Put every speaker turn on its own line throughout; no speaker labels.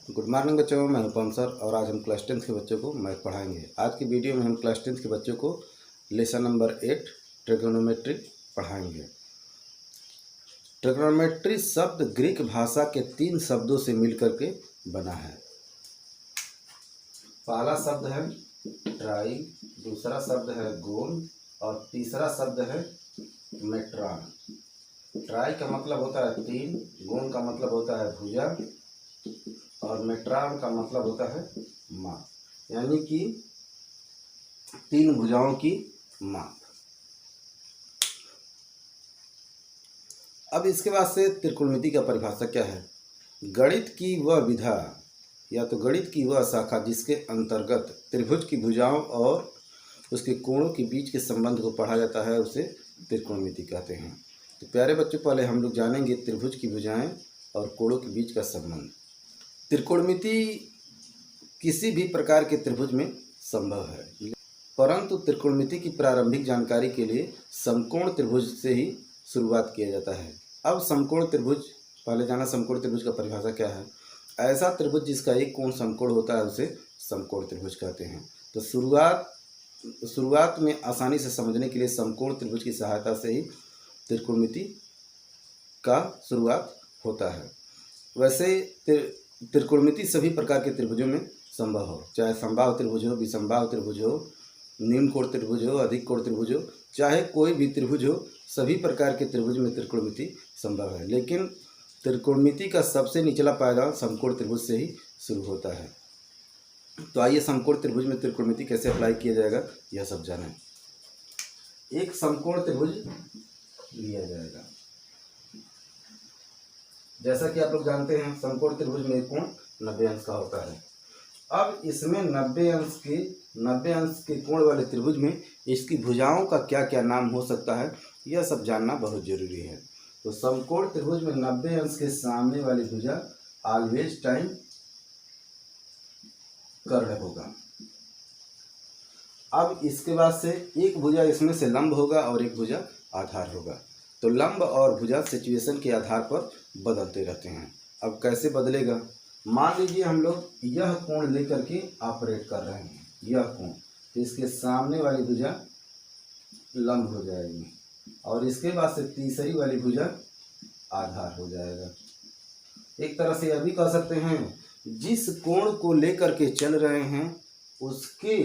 Good morning बच्चों, मैं उपम sir और आज हम क्लास 10th के बच्चों को मैथ पढ़ाएंगे। आज की वीडियो में हम क्लास 10th के बच्चों को लेसन नंबर 8 ट्रिग्नोमेट्री पढ़ाएंगे। ट्रिग्नोमेट्री शब्द ग्रीक भाषा के 3 शब्दों से मिलकर के बना है। पहला शब्द है ट्राई, दूसरा शब्द है गोन और तीसरा शब्द है मेट्रॉन। ट्राई का मतलब होता है 3, गोन का मतलब होता है भुजा और मेट्रॉन का मतलब होता है माप, यानी कि 3 भुजाओं की माप। अब इसके बाद से त्रिकोणमिति का परिभाषा क्या है? गणित की वह विधा या तो गणित की वह शाखा जिसके अंतर्गत त्रिभुज की भुजाओं और उसके कोणों के बीच के संबंध को पढ़ा जाता है, उसे त्रिकोणमिति कहते हैं। तो प्यारे बच्चों, पहले हम लोग जानेंगे त्रिभुज की भुजाएं और कोणों के बीच का संबंध। त्रिकोणमिति किसी भी प्रकार के त्रिभुज में संभव है, परंतु त्रिकोणमिति की प्रारंभिक जानकारी के लिए समकोण त्रिभुज से ही शुरुआत किया जाता है। अब समकोण त्रिभुज, पहले जाना समकोण त्रिभुज का परिभाषा क्या है। ऐसा त्रिभुज जिसका एक कोण समकोण होता है उसे समकोण त्रिभुज कहते हैं। तो शुरुआत में आसानी से समझने के लिए समकोण त्रिभुज की सहायता से ही त्रिकोणमिति का शुरुआत होता है। वैसे त्रिकोणमिति सभी प्रकार के त्रिभुजों में संभव हो, चाहे समबाहु त्रिभुज हो, विषमबाहु त्रिभुज हो, निम्न कोण त्रिभुज हो, अधिक कोण त्रिभुज हो, चाहे कोई भी त्रिभुज हो, सभी प्रकार के त्रिभुज में त्रिकोणमिति संभव है। लेकिन त्रिकोणमिति का सबसे निचला पायदान समकोण त्रिभुज से ही शुरू होता है। तो आइए समकोण त्रिभुज में त्रिकोणमिति कैसे अप्लाई किया जाएगा यह सब जानें। एक समकोण त्रिभुज लिया जाएगा। जैसा कि आप लोग जानते हैं, समकोण त्रिभुज में एक कोण 90 अंश का होता है। अब इसमें 90 अंश के कोण वाले त्रिभुज में इसकी भुजाओं का क्या क्या नाम हो सकता है, यह सब जानना बहुत जरूरी है। तो समकोण त्रिभुज में 90 अंश के सामने वाली भुजा ऑलवेज टाइम कर्ण होगा। अब इसके बाद से एक भुजा इसमें से लंब होगा और एक भुजा आधार होगा। तो लंब और भुजा सिचुएशन के आधार पर बदलते रहते हैं। अब कैसे बदलेगा? मान लीजिए हम लोग यह कोण लेकर के ऑपरेट कर रहे हैं, यह कोण, तो इसके सामने वाली भुजा लंब हो जाएगी और इसके बाद से तीसरी वाली भुजा आधार हो जाएगा। एक तरह से यह भी कह सकते हैं, जिस कोण को लेकर के चल रहे हैं उसके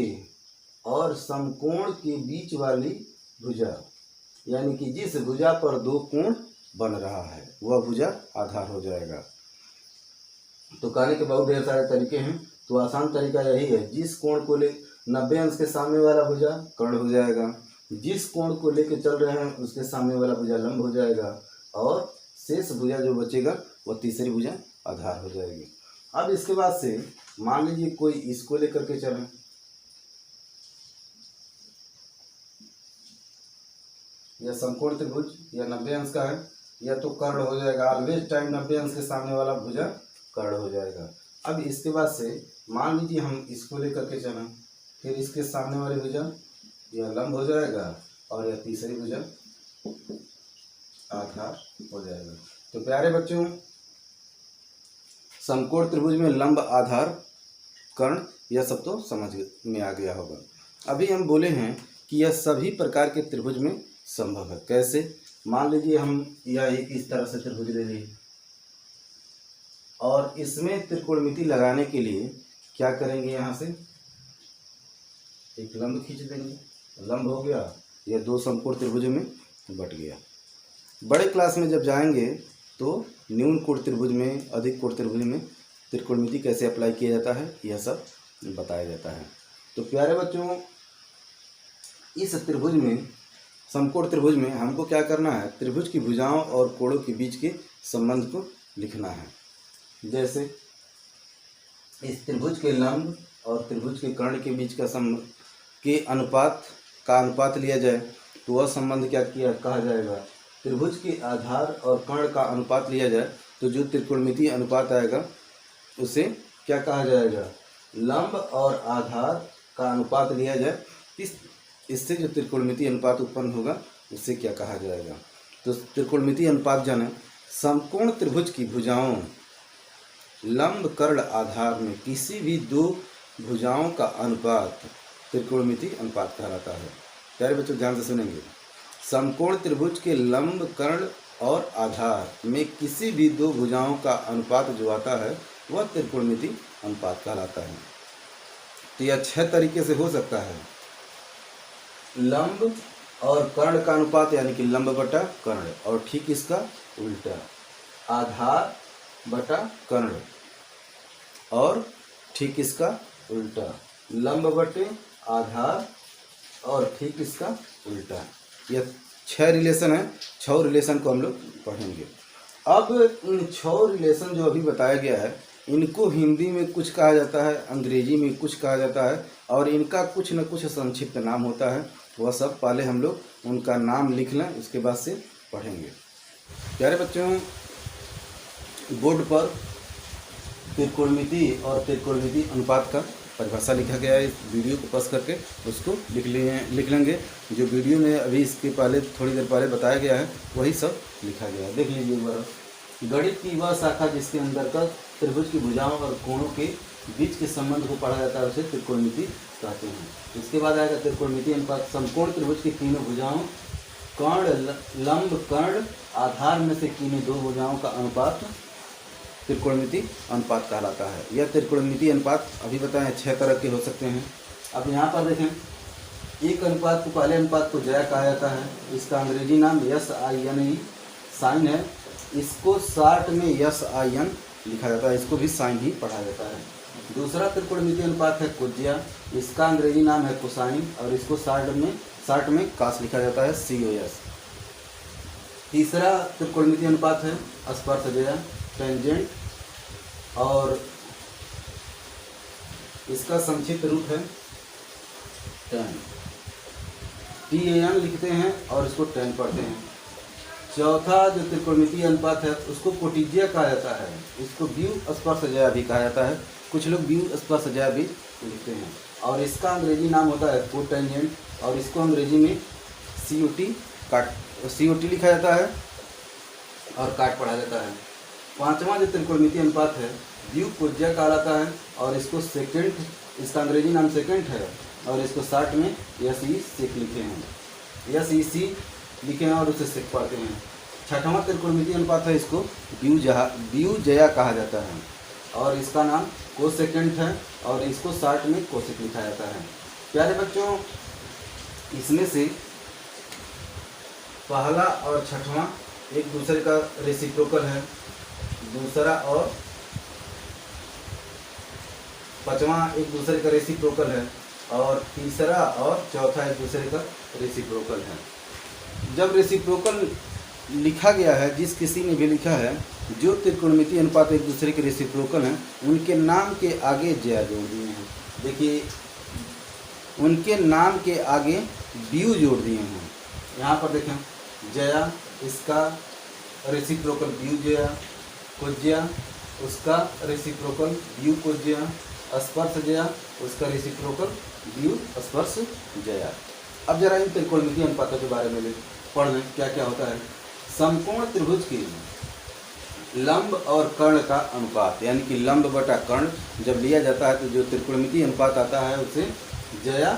और समकोण के बीच वाली भुजा, यानी कि जिस भुजा पर 2 कोण बन रहा है वह भुजा आधार हो जाएगा। तो कहने के बहुत ढेर सारे तरीके हैं, तो आसान तरीका यही है, जिस कोण को ले 90 अंश के सामने वाला भुजा कर्ण हो जाएगा, जिस कोण को लेके चल रहे हैं उसके सामने वाला भुजा लंब हो जाएगा और शेष भुजा जो बचेगा वह तीसरी भुजा आधार हो जाएगी। अब इसके बाद से मान लीजिए कोई इसको लेकर के चले, यह समकोण त्रिभुज या 90 अंश का है, यह तो कर्ण हो जाएगा। ऑलवेज टाइम 90 अंश के सामने वाला भुजा कर्ण हो जाएगा। अब इसके बाद से मान लीजिए हम इसको लेकर के चलें, फिर इसके सामने वाली भुजा यह लंब हो जाएगा और यह तीसरी भुजा आधार हो जाएगा। तो प्यारे बच्चों, समकोण त्रिभुज में लंब, आधार, कर्ण, यह सब तो समझ में आ गया होगा। अभी हम बोले हैं कि यह सभी प्रकार के त्रिभुज में संभव है। कैसे? मान लीजिए हम यह एक इस तरह से त्रिभुज ले लिए और इसमें त्रिकोणमिति लगाने के लिए क्या करेंगे, यहाँ से एक लंब खींच देंगे, लंब हो गया, यह 2 समकोण त्रिभुजों में बट गया। बड़े क्लास में जब जाएंगे तो न्यून कोण त्रिभुज में, अधिक कोण त्रिभुज में त्रिकोणमिति कैसे अप्लाई किया जाता है यह सब बताया जाता है। तो प्यारे बच्चों, इस त्रिभुज में, समकोण त्रिभुज में हमको क्या करना है, त्रिभुज की भुजाओं और कोणों के बीच के संबंध को लिखना है। जैसे इस त्रिभुज के लंब और त्रिभुज के कर्ण के बीच का संबंध के अनुपात लिया जाए तो वह संबंध क्या कहा जाएगा? त्रिभुज के आधार और कर्ण का अनुपात लिया जाए तो जो त्रिकोणमिति अनुपात आएगा उसे क्या कहा जाएगा? लंब और आधार का अनुपात लिया जाए, इससे जो त्रिकोणमिति अनुपात उत्पन्न होगा उसे क्या कहा जाएगा? तो त्रिकोणमिति अनुपात जाने, समकोण त्रिभुज की भुजाओं लंब कर्ण आधार में किसी भी दो भुजाओं का अनुपात त्रिकोणमिति अनुपात कहलाता है। प्यारे बच्चों ध्यान से सुनेंगे। समकोण त्रिभुज के लंब कर्ण और आधार में किसी भी दो भुजाओं का अनुपात जो आता है वह त्रिकोणमिति अनुपात कहलाता है। तो यह 6 तरीके से हो सकता है। लंब और कर्ण का अनुपात यानी कि लंब बटा कर्ण, और ठीक इसका उल्टा आधार बटा कर्ण, और ठीक इसका उल्टा लंब बटे आधार, और ठीक इसका उल्टा। यह 6 रिलेशन है। 6 रिलेशन को हम लोग पढ़ेंगे। अब इन 6 रिलेशन जो अभी बताया गया है, इनको हिंदी में कुछ कहा जाता है, अंग्रेजी में कुछ कहा जाता है, और इनका कुछ न कुछ संक्षिप्त नाम होता है। वह सब पहले हम लोग उनका नाम लिख लें, उसके बाद से पढ़ेंगे। प्यारे बच्चों, बोर्ड पर त्रिकोणमिति और त्रिकोणमिति अनुपात का परिभाषा लिखा गया है। इस वीडियो को पॉज करके उसको लिख लेंगे। जो वीडियो में अभी इसके पहले थोड़ी देर पहले बताया गया है वही सब लिखा गया है, देख लीजिए एक बार। गणित की वह शाखा जिसके अंतर्गत त्रिभुज की भुजाओं और कोणों के बीच के संबंध को पढ़ा जाता है उसे त्रिकोणमिति कहते हैं। इसके बाद आएगा त्रिकोणमिति अनुपात। समकोण त्रिभुज की तीनों भुजाओं कर्ण, लंब, कर्ण, आधार में से किन्हीं दो भुजाओं का अनुपात त्रिकोणमिति अनुपात कहलाता है। यह त्रिकोणमिति अनुपात अभी बताएं 6 तरह के हो सकते हैं। अब यहाँ पर देखें, एक अनुपात को, पहले अनुपात को जया कहा जाता है। इसका अंग्रेजी नाम SINE साइन है। इसको शॉर्ट में SIN लिखा जाता है, इसको भी साइन ही पढ़ा जाता है। दूसरा त्रिकोणमिति अनुपात है कोज्या। इसका अंग्रेजी नाम है कोसाइन, और इसको शॉर्ट में कास लिखा जाता है, COS। तीसरा त्रिकोणमिति अनुपात है स्पर्शजया, टेंजेंट, और इसका संक्षिप्त रूप है TAN लिखते हैं और इसको टेन पढ़ते हैं। चौथा जो त्रिकोणमिति अनुपात है उसको कोटिज्या कहा जाता है। इसको व्यू स्पर्शजया भी कहा जाता है, कुछ लोग व्यू स्पर्शजया भी लिखते हैं, और इसका अंग्रेजी नाम होता है कोटेंजेंट, और इसको अंग्रेजी में COT लिखा जाता है और काट पढ़ा जाता है। पांचवा जो त्रिकोणमिति अनुपात है व्यू कोज्या कहलाता है, और इसको सेकेंड, इसका अंग्रेजी नाम सेकेंड है, और इसको शॉर्ट में SEC लिखे हैं, SEC लिखे हैं और उसे सेक पढ़ते हैं। छठवां त्रिकोणमिति अनुपात है, इसको व्यू जया कहा जाता है, और इसका नाम कोसेकेंट है, और इसको शॉर्ट में कोसेक लिखा जाता है। प्यारे बच्चों, इसमें से पहला और छठवां एक दूसरे का रेसिप्रोकल है, दूसरा और पांचवा एक दूसरे का रेसिप्रोकल है, और तीसरा और चौथा एक दूसरे का रेसिप्रोकल है। जब रेसिप्रोकल लिखा गया है, जिस किसी ने भी लिखा है, जो त्रिकोणमिति अनुपात एक दूसरे के रेसिप्रोकल हैं, उनके नाम के आगे जया जोड़ दिए हैं। देखिए, उनके नाम के आगे व्यू जोड़ दिए हैं। यहाँ पर देखें, जया, इसका रेसिप्रोकल व्यू जया, कोज्या, उसका रेसिप्रोकल व्यू कोज्या, स्पर्श जया, उसका रेसिप्रोकल व्यू स्पर्श जया। अब जरा इन त्रिकोणमिति अनुपातों के बारे में पढ़ लें, क्या क्या होता है। समकोण त्रिभुज की लंब और कर्ण का अनुपात, यानी कि लंब बटा कर्ण जब लिया जाता है तो जो त्रिकोणमिति अनुपात आता है उसे जया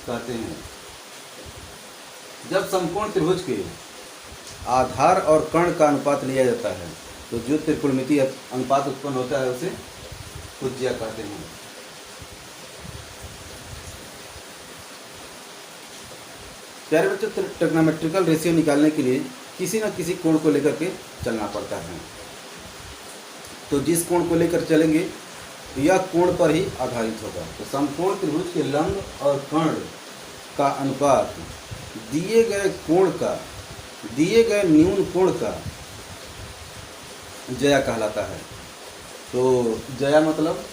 कहते हैं। जब समकोण त्रिभुज के आधार और कर्ण का अनुपात लिया जाता है तो जो त्रिकोणमिति अनुपात उत्पन्न होता है उसे कोज्या कहते हैं। प्यारे बच्चों, ट्रिग्नोमेट्रिकल रेशियो निकालने के लिए किसी न किसी कोण को लेकर के चलना पड़ता है। तो जिस कोण को लेकर चलेंगे यह कोण पर ही आधारित होगा। तो समकोण त्रिभुज के लंब और कर्ण का अनुपात दिए गए कोण का, दिए गए न्यून कोण का जया कहलाता है। तो जया मतलब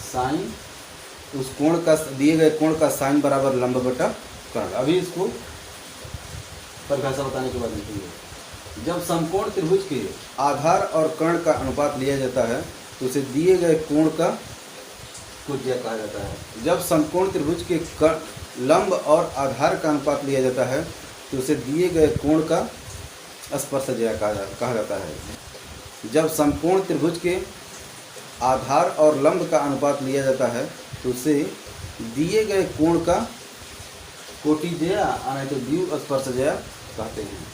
साइन, उस कोण का, दिए गए कोण का साइन बराबर लंब बटा कर्ण। अभी इसको परिभाषा बताने के बाद लिखेंगे। जब समकोण त्रिभुज के आधार और कर्ण का अनुपात लिया जाता है तो उसे दिए गए कोण का कोज्या कहा जाता है। जब समकोण त्रिभुज के लंब और आधार का अनुपात लिया जाता है तो उसे दिए गए कोण का स्पर्शजया कहा जाता है। जब समकोण त्रिभुज के आधार और लंब का अनुपात लिया जाता है तो उसे दिए गए कोण का कोटिज्या नहीं तो द्विस्पर्शज्या कहते हैं।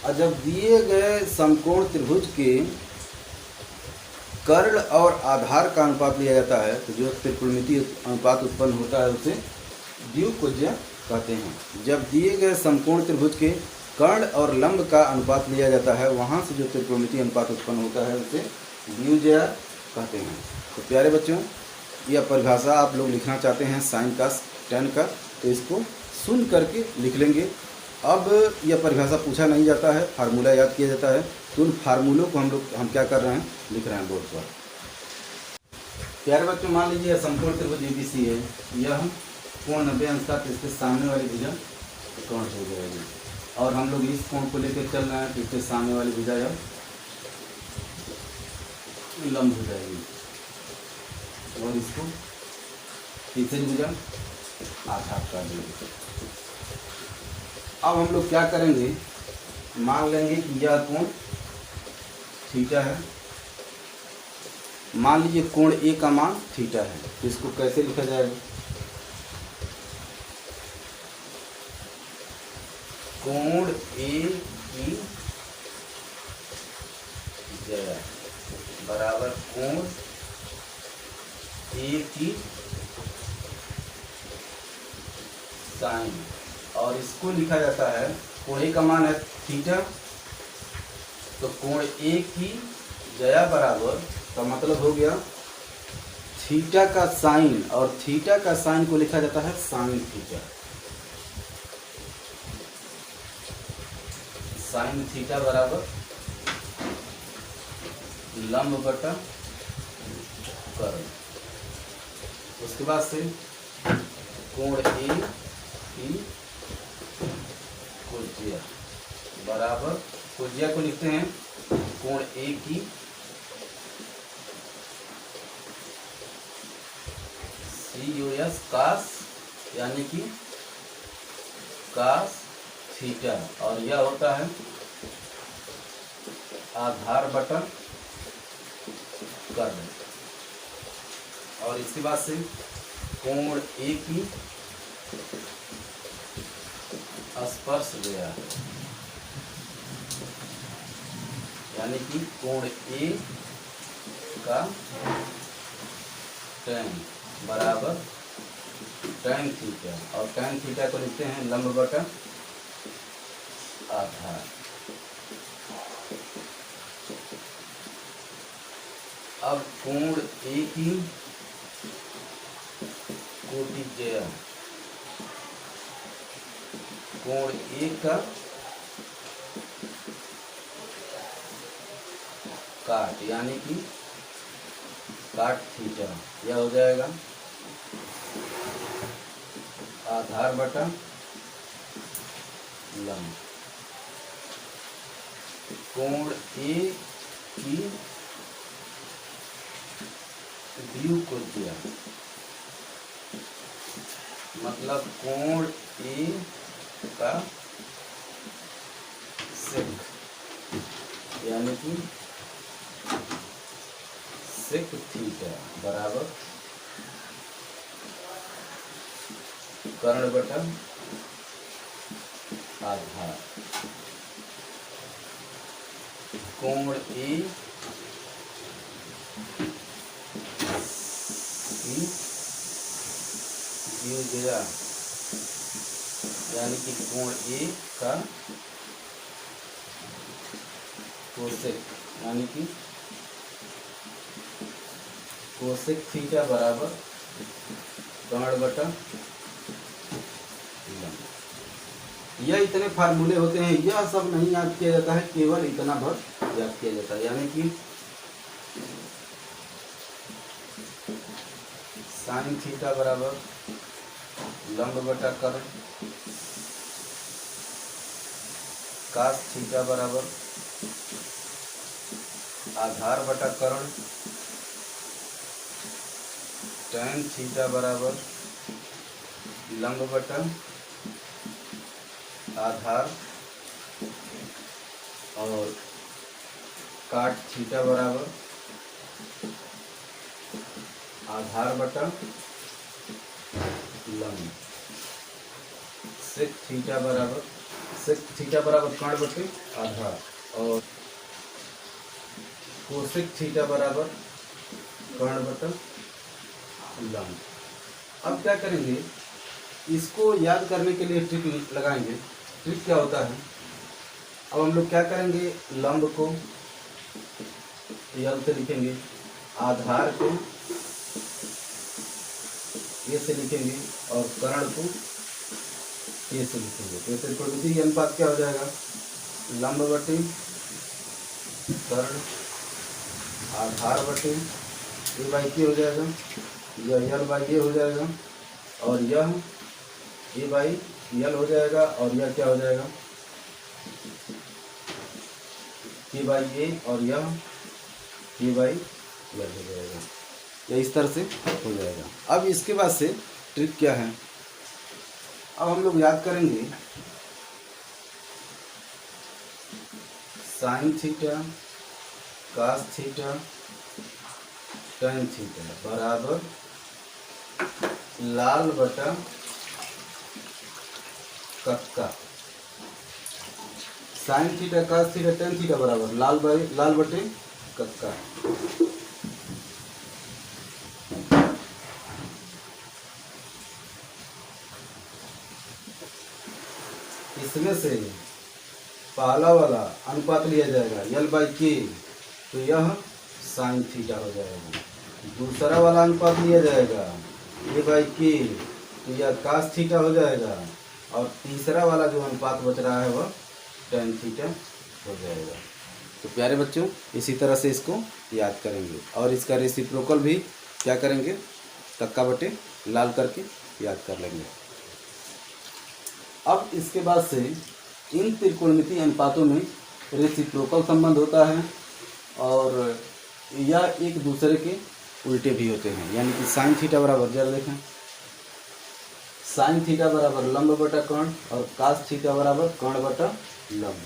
और जब दिए गए समकोण त्रिभुज के कर्ण और आधार का अनुपात लिया जाता है तो जो त्रिकोणमितीय अनुपात उत्पन्न होता है उसे द्विकोज्या कहते हैं। जब दिए गए समकोण त्रिभुज के कर्ण और लंब का अनुपात लिया जाता है वहाँ से जो त्रिकोणमितीय अनुपात उत्पन्न होता है उसे द्विज्या कहते हैं। तो प्यारे बच्चों, यह परिभाषा आप लोग लिखना चाहते हैं साइन का टेन का तो इसको सुन करके लिख लेंगे। अब यह परिभाषा पूछा नहीं जाता है, फार्मूला याद किया जाता है। तो उन फार्मूलों को हम क्या कर रहे हैं, लिख रहे हैं बोर्ड पर। प्यारे बच्चों, मान लीजिए समकोण त्रिभुज ABC है, यह कोण 90 अंश का तो इसके सामने वाली भुजा कोण हो जाएगी और हम लोग इस कोण को लेकर चल रहे हैं तो इसके सामने वाली भुजा यह लंब हो जाएगी और इसको तीसरी भुजा आघात कर देंगे। अब हम लोग क्या करेंगे, मान लेंगे कि यह कोण थीटा है। मान लीजिए कोण ए का मान थीटा है तो इसको कैसे लिखा जाएगा, कोण ए की ज्या बराबर कोण ए की साइन, और इसको लिखा जाता है, कोण ए का मान है थीटा तो कोण ए की ज्या बराबर का मतलब हो गया थीटा का साइन, और थीटा का साइन को लिखा जाता है साइन थीटा। साइन थीटा बराबर लंब बटा कर्ण। उसके बाद से कोण ए की कोज्या बराबर, कोज्या को लिखते हैं कोण ए की COS कास यानी कि कास थीटा, और यह होता है आधार बटा कर्ण। और इसके बाद से कोण ए की स्पर्शज्या यानी कि कोण ए का tan बराबर tan थीटा, और tan थीटा को लिखते हैं लंब बटा आधार। अब कोण ए की कोटिज्या, कोण ए का काट यानी कि काट थीटा, यह हो जाएगा आधार बटा लंब। कोण ए की द्विकोज्या मतलब कोण ए का सेक यानी कि सेक थीटा बराबर कर्ण बटा आधार। कोण ए की द्विज्या यानी कि कोण ए का कोसेक यानी कि कोसेक थीटा बराबर कर्ण बटा लंब। यह इतने फार्मूले होते हैं, यह सब नहीं याद किया जाता है, केवल इतना भर याद किया जाता है, यानी कि साइन थीटा बराबर लंब बटा कर्ण, कास थीटा बराबर आधार बटा कर्ण, tan थीटा बराबर लंब बटा आधार, और काट थीटा बराबर आधार बटा लंब। सेक थीटा बराबर कर्ण बटे आधार और कोसेक थीटा बराबर कर्ण बटा लंब। अब क्या करेंगे, इसको याद करने के लिए ट्रिक लगाएंगे। ट्रिक क्या होता है, अब हम लोग क्या करेंगे, लंब को यल से लिखेंगे, आधार को ए से लिखेंगे और कर्ण को ए से लिखेंगे। तो इससे त्रिकोणमिति का अनुपात क्या हो जाएगा, लंब बटे कर्ण आधार बटे ए बाई के हो जाएगा, यह यल बाई ए हो जाएगा और यह ए बाई यल हो जाएगा और यह क्या हो जाएगा, के बाई ए और यह के बाई यल हो जाएगा। या इस तरह से हो जाएगा। अब इसके बाद से ट्रिक क्या है, अब हम लोग याद करेंगे sine theta cos theta tan theta बराबर लाल बटा कक्का। Sine theta cos theta tan theta बराबर लाल बटे कक्का। इसमें से पहला वाला अनुपात लिया जाएगा यल बाई के, तो यह साइन थीटा हो जाएगा। दूसरा वाला अनुपात लिया जाएगा ए बाई के, तो यह कास थीटा हो जाएगा और तीसरा वाला जो अनुपात बच रहा है वह टैन थीटा हो जाएगा। तो प्यारे बच्चों, इसी तरह से इसको याद करेंगे और इसका रेसिप्रोकल भी क्या करेंगे, कक्का बटे लाल करके याद कर लेंगे। अब इसके बाद से इन त्रिकोणमितीय अनुपातों में रेसिप्रोकल संबंध होता है और यह एक दूसरे के उल्टे भी होते हैं। यानी कि साइन थीटा बराबर, जरा देखें, साइन थीटा बराबर लंब बटा कर्ण और कास थीटा बराबर कर्ण बटा लंब।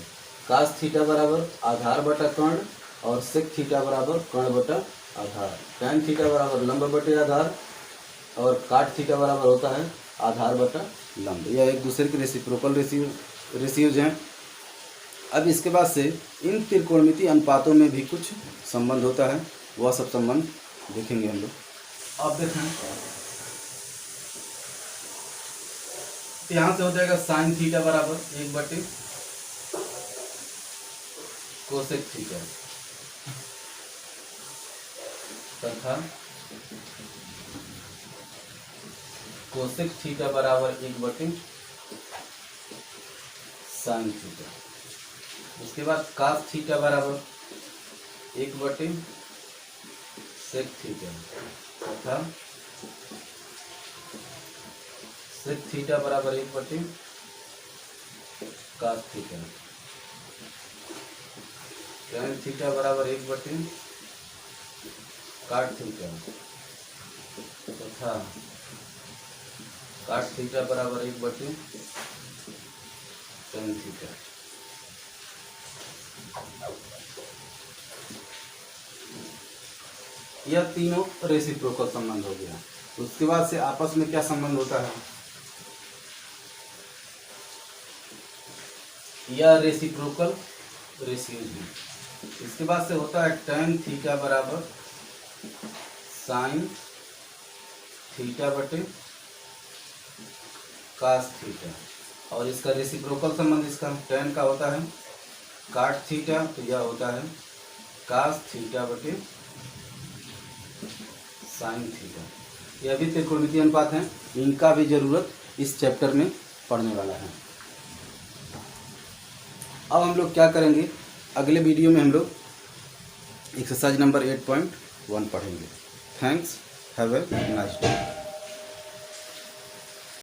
कास थीटा बराबर आधार बटा कर्ण और सेक थीटा बराबर कर्ण बटा आधार। टैन थीटा बराबर लंब बटे आधार और काट थीटा बराबर होता है आधार बटा लंब। यह एक दूसरे के रेसिप्रोकल रेशियोज हैं। अब इसके बाद से इन त्रिकोणमितीय अनुपातों में भी कुछ संबंध होता है, वह सब संबंध देखेंगे हम लोग। अब देखें, यहाँ से हो जाएगा साइन थीटा बराबर 1 बटे कोसेक थीटा तथा कोसेक थीटा बराबर 1 बटे साइन थीटा। उसके बाद कास थीटा बराबर 1 बटे सेक थीटा तथा सेक थीटा बराबर 1 बटे कास थीटा। टैन थीटा बराबर 1 बटे काट थीटा तथा काट थीटा बराबर 1 बटे टैन थीटा। यह तीनों रेसिप्रोकल संबंध हो गया। उसके बाद से आपस में क्या संबंध होता है, यह रेसिप्रोकल रेशियोज है। इसके बाद से होता है टैन थीटा बराबर साइन थीटा बटे कास थीटा और इसका रेसिप्रोकल संबंध इसका टैन का होता है काट थीटा, तो यह होता है कास थीटा बटे साइन थीटा। यह भी त्रिकोणमितीय अनुपात हैं, इनका भी जरूरत इस चैप्टर में पढ़ने वाला है। अब हम लोग क्या करेंगे, अगले वीडियो में हम लोग एक्सरसाइज नंबर 8.1 पढ़ेंगे। Thanks, have a nice day.